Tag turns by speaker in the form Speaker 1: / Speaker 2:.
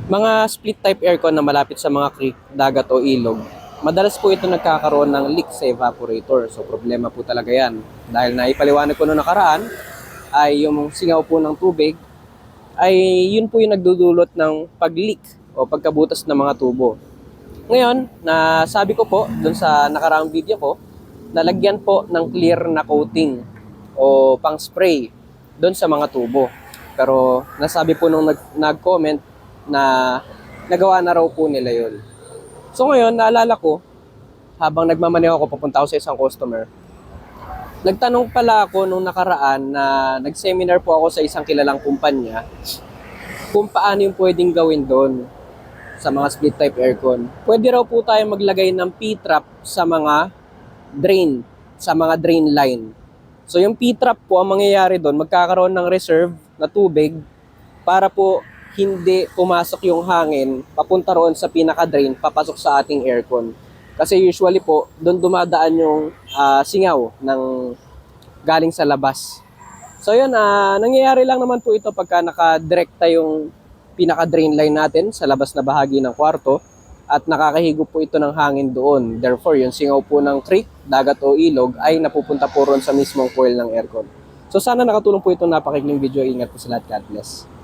Speaker 1: Mga split type aircon na malapit sa mga creek, dagat o ilog, madalas po ito nagkakaroon ng leak sa evaporator. So problema po talaga yan. Dahil naipaliwanag ko noong nakaraan, ay yung singaw po ng tubig, ay yun po yung nagdudulot ng pag-leak o pagkabutas ng mga tubo. Ngayon, nasabi ko po dun sa nakaraang video ko, nalagyan po ng clear na coating o pang spray dun sa mga tubo. Pero nasabi po nung nag-comment na nagawa na raw po nila yun. So ngayon, naalala ko, habang nagmamaneho ako papunta ako sa isang customer, nagtanong pala ako nung nakaraan na nag-seminar po ako sa isang kilalang kumpanya kung paano yung pwedeng gawin doon sa mga split type aircon. Pwede raw po tayo maglagay ng P-trap sa mga drain, sa mga drain line. So yung P-trap po, ang mangyayari doon, magkakaroon ng reserve na tubig para po hindi pumasok yung hangin papunta roon sa pinaka-drain, papasok sa ating aircon. Kasi usually po, doon dumadaan yung singaw ng galing sa labas. So yun, nangyayari lang naman po ito pagka nakadirekta yung pinaka-drain line natin sa labas na bahagi ng kwarto at nakakahigop po ito ng hangin doon. Therefore, yung singaw po ng creek, dagat o ilog ay napupunta po ron sa mismong coil ng aircon. So sana nakatulong po itong napakikling video. Ingat po sa lahat. God bless.